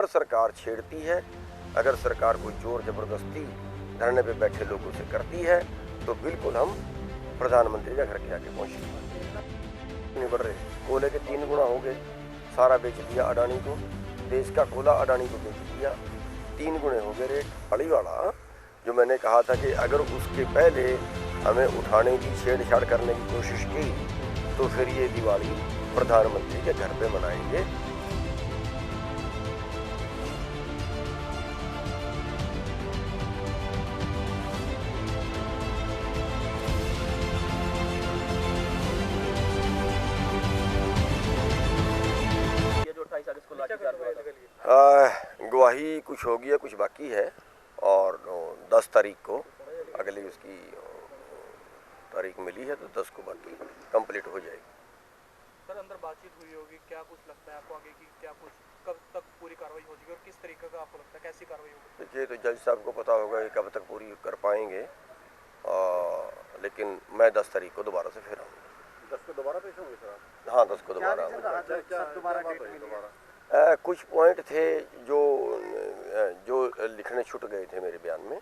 अगर सरकार छेड़ती है, अगर सरकार कोई जोर जबरदस्ती धरने पे बैठे लोगों से करती है तो बिल्कुल हम प्रधानमंत्री के घर के आगे पहुंचेंगे। नहीं बढ़ रहे, कोयले के 3 गुना हो गए, सारा बेच दिया अडानी को, देश का कोयला अडानी को बेच दिया, 3 गुने हो गए रेट। बड़ी वाला जो मैंने कहा था कि अगर उसके पहले हमें उठाने की छेड़छाड़ करने की कोशिश की तो फिर ये दिवाली प्रधानमंत्री के घर पे मनाएंगे। गवाही कुछ होगी है, कुछ बाकी है और 10 तारीख को अगली उसकी तारीख मिली है तो 10 को बाकी कंप्लीट हो जाएगी। सर अंदर बातचीत हुई होगी, क्या कुछ लगता है आपको आगे की, क्या कुछ कब तक पूरी कार्रवाई हो जाएगी और किस तरीके का आपको लगता है कैसी कार्रवाई होगी? देखिए तो जज साहब को पता होगा कि कब तक पूरी कर पाएंगे, लेकिन मैं 10 तारीख को दोबारा से फिर आऊँगा। 10 को दोबारा पेश होंगे सर? हाँ 10 को दोबारा कुछ पॉइंट थे जो लिखने छूट गए थे मेरे बयान में,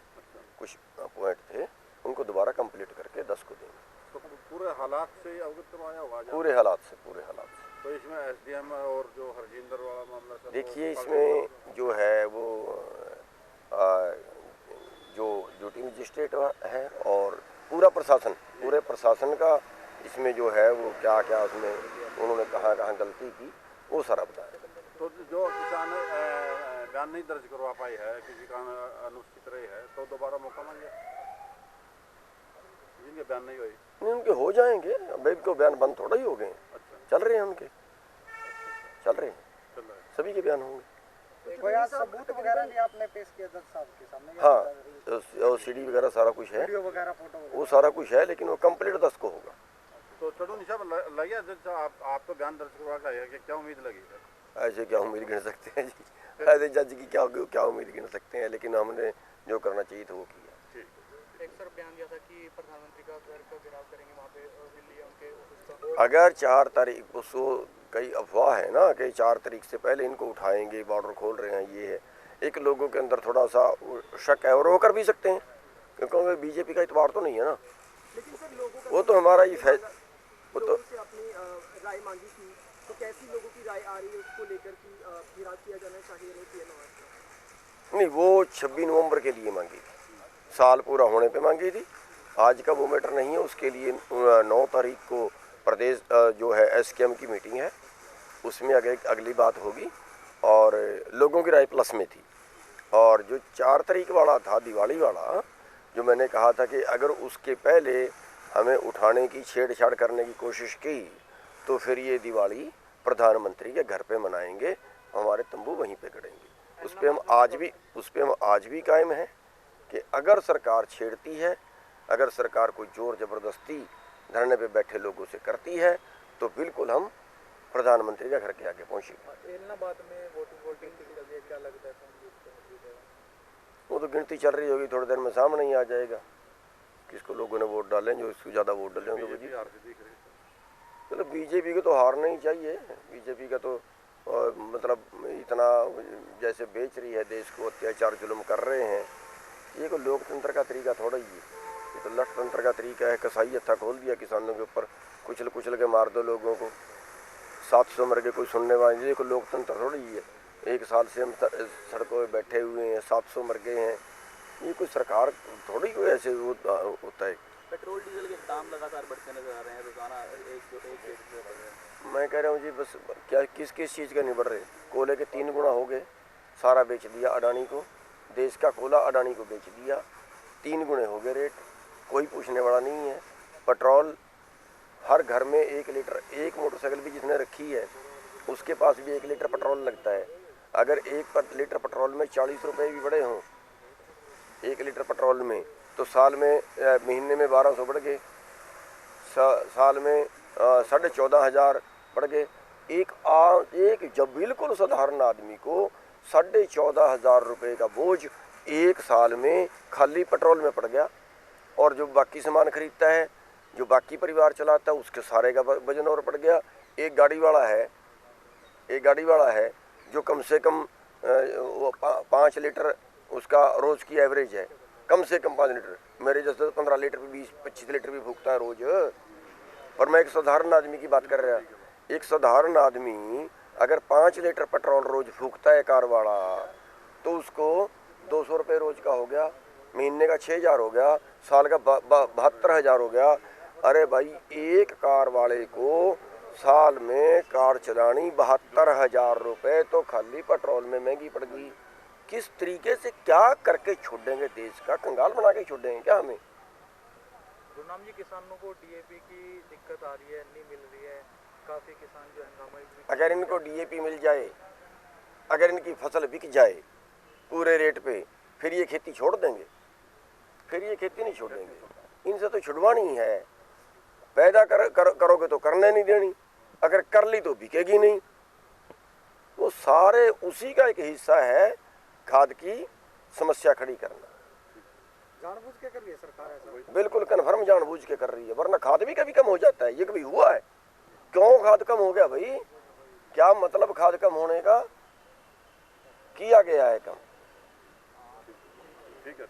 कुछ पॉइंट थे उनको दोबारा कंप्लीट करके 10 को देंगे। तो पूरे हालात से अवगत करवाया होगा? पूरे हालात से तो इसमें एसडीएम और जो हरजिंदर वाला मामला सर, देखिए इसमें जो है वो जो ड्यूटी मजिस्ट्रेट है और पूरे प्रशासन का इसमें जो है वो क्या क्या उसमें उन्होंने कहाँ गलती की वो सारा बताया। तो जो किसान बयान नहीं दर्ज करवा पाई है, किसी कारण अनुचित रही है, तो दोबारा मौका मिल जाए? जिनके बयान नहीं हुए नहीं उनके हो जाएंगे, अब को बयान बंद थोड़ा ही हो गए। अच्छा, चल रहे हैं उनके, चल रहे हैं, सभी के बयान होंगे। सबूत वगैरह नहीं आपने पेश किया जज साहब के सामने? हाँ सीडी वगैरह सारा कुछ है, वीडियो वगैरह फोटो वो सारा कुछ है, लेकिन वो कंप्लीट 10 को होगा। तो चढ़ूनी साहब लगे जज साहब आप तो बयान दर्ज करवा का है कि क्या उम्मीद लगी? ऐसे क्या उम्मीद गिन सकते हैं जी, ऐसे जज की क्या उम्मीद गिन सकते हैं, लेकिन हमने जो करना चाहिए था वो किया। एक सर बयान दिया था कि प्रधानमंत्री का घर का घेराव करेंगे वहाँ पे दिल्ली उनके ऑफिस का। अगर 4 तारीख को कई अफवाह है ना कि 4 तारीख से पहले इनको उठाएंगे, बॉर्डर खोल रहे हैं, ये है एक लोगों के अंदर थोड़ा सा शक है और वो कर भी सकते हैं क्योंकि बीजेपी का इतबार तो नहीं है ना। लेकिन सर लोगों का वो तो हमारा ही वो तो से अपनी राय मांगी थी, तो कैसी लोगों की राय आ रही है उसको लेकर कि घेराव किया जाना चाहिए नहीं किया जाना? नहीं, वो 26 नवंबर के लिए मांगी थी, साल पूरा होने पे मांगी थी। आज का वो मैटर नहीं है, उसके लिए 9 तारीख को प्रदेश जो है एसकेएम की मीटिंग है, उसमें अगली बात होगी और लोगों की राय प्लस में थी। और जो 4 तारीख वाला था दिवाली वाला, जो मैंने कहा था कि अगर उसके पहले हमें उठाने की छेड़छाड़ करने की कोशिश की तो फिर ये दिवाली प्रधानमंत्री के घर पे मनाएंगे, हमारे तंबू वहीं पे गड़ेंगे। उस पे हम आज भी कायम हैं कि अगर सरकार छेड़ती है, अगर सरकार कोई जोर जबरदस्ती धरने पे बैठे लोगों से करती है तो बिल्कुल हम प्रधानमंत्री के घर के आगे पहुँचेंगे। एलनाबाद में वोटिंग चल रही है, क्या लगता है वो तो गिनती चल रही होगी, थोड़ी देर में सामने ही आ जाएगा किसको लोगों ने वोट डाले, जो इसको ज़्यादा वोट डाले होंगे वो जी। चलो बीजेपी को तो हारना ही चाहिए, बीजेपी का तो मतलब इतना जैसे बेच रही है देश को, अत्याचार जुल्म कर रहे हैं, ये कोई लोकतंत्र का तरीका थोड़ा ही है, ये तो लठतंत्र का तरीका है। कसाई हत्था खोल दिया किसानों के ऊपर, कुचल के मार दो लोगों को, 700 मर गए, कोई सुनने वाले, ये कोई लोकतंत्र थोड़ी ही है। 1 साल से हम सड़कों पर बैठे हुए हैं, 700 मर गए हैं, ये कोई सरकार थोड़ी कोई ऐसे होता है। पेट्रोल डीजल के दाम लगातार बढ़ते नजर आ रहे हैं, रोजाना मैं कह रहा हूँ जी बस क्या किस चीज़ का नहीं बढ़ रहे, कोयले के 3 गुना हो गए, सारा बेच दिया अडानी को, देश का कोयला अडानी को बेच दिया, 3 गुने हो गए रेट, कोई पूछने वाला नहीं है। पेट्रोल हर घर में 1 लीटर, एक मोटरसाइकिल भी जिसने रखी है उसके पास भी 1 लीटर पेट्रोल लगता है। अगर 1 लीटर पेट्रोल में 40 रुपये भी बढ़े हों 1 लीटर पेट्रोल में, तो साल में महीने में 1200 बढ़ गए, साल में 14,500 बढ़ गए। एक जब बिल्कुल साधारण आदमी को 14,500 रुपये का बोझ 1 साल में खाली पेट्रोल में पड़ गया। और जो बाकी सामान खरीदता है, जो बाकी परिवार चलाता है, उसके सारे का वजन और पड़ गया। एक गाड़ी वाला है जो कम से कम वो 5 लीटर उसका रोज़ की एवरेज है, कम से कम 5 लीटर। मेरे जैसे तो 15 लीटर भी 20-25 लीटर भी फूकता है रोज़। और मैं एक साधारण आदमी की बात कर रहा। एक साधारण आदमी अगर 5 लीटर पेट्रोल रोज़ फूकता है कार वाला, तो उसको 200 रुपये रोज़ का हो गया, महीने का 6,000 हो गया, साल का 72,000 हो गया। अरे भाई, एक कार वाले को साल में कार चलानी 72,000 रुपये तो खाली पेट्रोल में महंगी पड़ गई। किस तरीके से क्या करके छोड़ेंगे, देश का कंगाल बना के छोड़ेंगे क्या हमें? गुरनाम जी, किसानों को डीएपी की दिक्कत आ रही है, नहीं मिल रही है, काफ़ी किसान जो हंगामा अगर इनको डीएपी मिल जाए, अगर इनकी फसल बिक जाए पूरे रेट पे, फिर ये खेती छोड़ देंगे? फिर ये खेती नहीं छोड़ेंगे। इनसे तो छुड़वानी ही है। पैदा करोगे तो करने नहीं देनी, अगर कर ली तो बिकेगी नहीं। वो सारे उसी का एक हिस्सा है, खाद की समस्या खड़ी करना। जानबूझ के कर रही है सरकार ऐसा? बिल्कुल कन्फर्म जानबूझ के कर रही है, वरना खाद भी कभी कम हो जाता है। ये कभी हुआ है? क्यों खाद कम हो गया भाई? क्या मतलब खाद कम होने का? किया गया है कम। ठीक है।